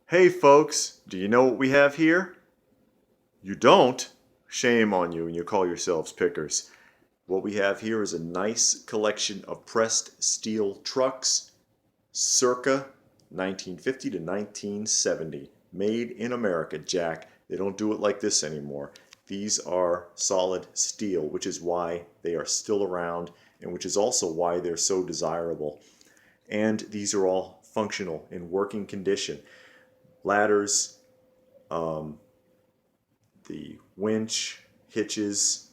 Hey folks, do you know what we have here? You don't? Shame on you and you call yourselves pickers. What we have here is a nice collection of pressed steel trucks circa 1950 to 1970. Made in America, Jack. They don't do it like this anymore. These are solid steel, which is why they are still around and which is also why they're so desirable. And these are all functional in working condition. Ladders, um, the winch, hitches,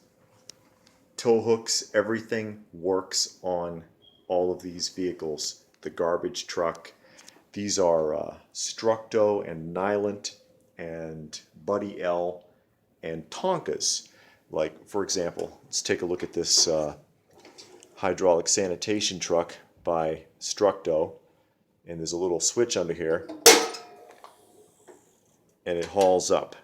tow hooks, everything works on all of these vehicles. The garbage truck. These are Structo and Nylint and Buddy L and Tonkas. Like, for example, let's take a look at this hydraulic sanitation truck by Structo. And there's a little switch under here, and it hauls up.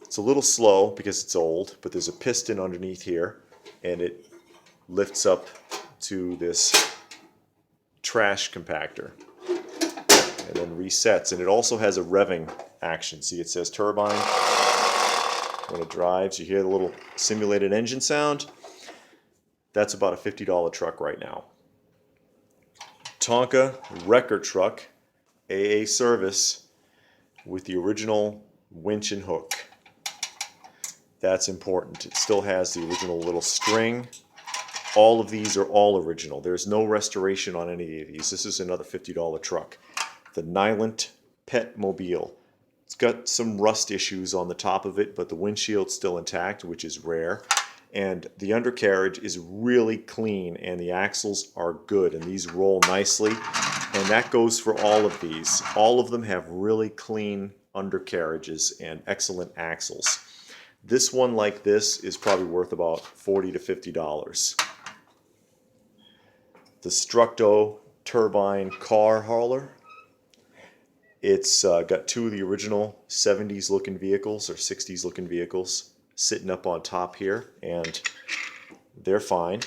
It's a little slow because it's old, but there's a piston underneath here, and it lifts up to this trash compactor and then resets. And it also has a revving action. See, it says turbine. When it drives, you hear the little simulated engine sound. That's about a $50 truck right now. Tonka wrecker truck, AA service with the original winch and hook. That's important. It still has the original little string. All of these are all original. There's no restoration on any of these. This is another $50 truck. The Nylint Pet Mobile. It's got some rust issues on the top of it, but the windshield's still intact, which is rare. And the undercarriage is really clean, and the axles are good, and these roll nicely. And that goes for all of these. All of them have really clean undercarriages and excellent axles. This one like this is probably worth about $40 to $50. The Structo turbine car hauler. It's got two of the original 70s looking vehicles or 60s looking vehicles sitting up on top here, and they're fine.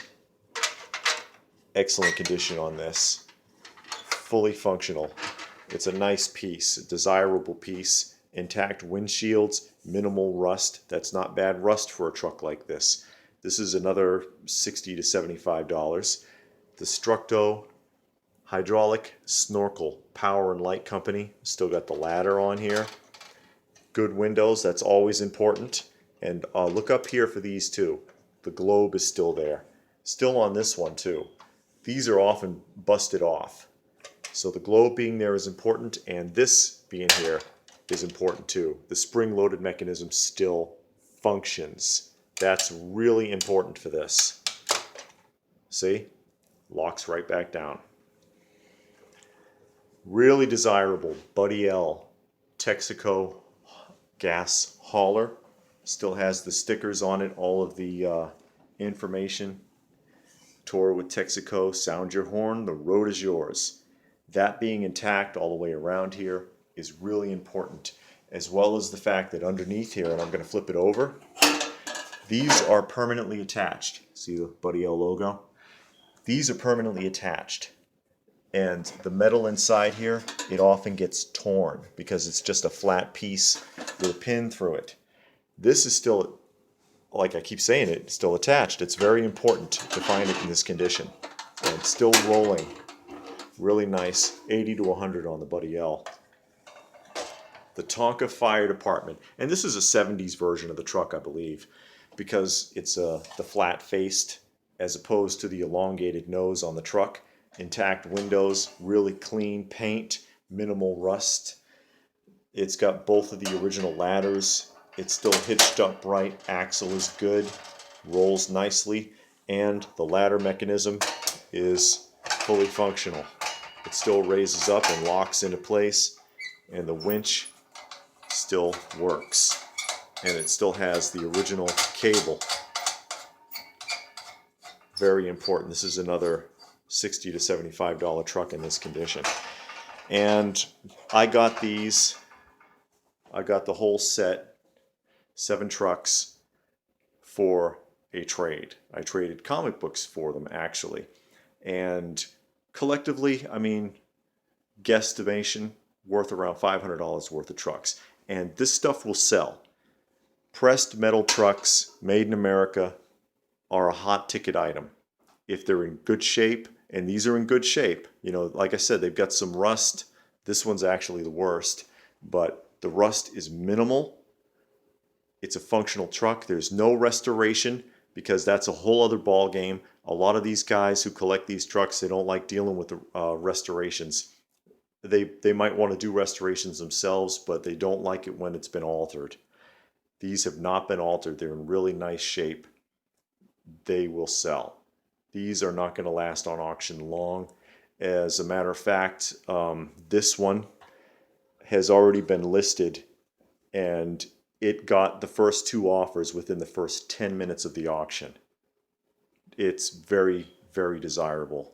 Excellent condition on this. Fully functional. It's a nice piece, a desirable piece. Intact windshields, minimal rust. That's not bad rust for a truck like this. This is another $60 to $75. The Structo hydraulic snorkel power and light company. Still got the ladder on here. Good windows, that's always important. And look up here for these too. The globe is still there. Still on this one too. These are often busted off. So the globe being there is important, and this being here is important too. The spring-loaded mechanism still functions. That's really important for this. See? Locks right back down. Really desirable Buddy L Texaco gas hauler. Still has the stickers on it, all of the information. Tour with Texaco, sound your horn, the road is yours. That being intact all the way around here is really important, as well as the fact that underneath here, and I'm going to flip it over, these are permanently attached. See the Buddy L logo? These are permanently attached. And the metal inside here, it often gets torn because it's just a flat piece with a pin through it. This is still, like I keep saying, it's still attached. It's very important to find it in this condition. And it's still rolling. Really nice. 80 to 100 on the Buddy L. The Tonka Fire Department. And this is a 70s version of the truck, I believe, because it's the flat-faced as opposed to the elongated nose on the truck. Intact windows, really clean paint, minimal rust. It's got both of the original ladders. It's still hitched upright, axle is good, rolls nicely, and the ladder mechanism is fully functional. It still raises up and locks into place, and the winch still works. And it still has the original cable. Very important. This is another $60 to $75 truck in this condition. And I got these, I got the whole set, 7 trucks, for a trade. I traded comic books for them, actually. And collectively, I mean, guesstimation, worth around $500 worth of trucks. And this stuff will sell. Pressed metal trucks made in America are a hot ticket item. If they're in good shape, and these are in good shape, you know, like I said, they've got some rust. This one's actually the worst, but the rust is minimal. It's a functional truck. There's no restoration because that's a whole other ball game. A lot of these guys who collect these trucks, they don't like dealing with the restorations. They might want to do restorations themselves, but they don't like it when it's been altered. These have not been altered. They're in really nice shape. They will sell. These are not going to last on auction long. As a matter of fact, this one has already been listed, and it got the first 2 offers within the first 10 minutes of the auction. It's very, very desirable.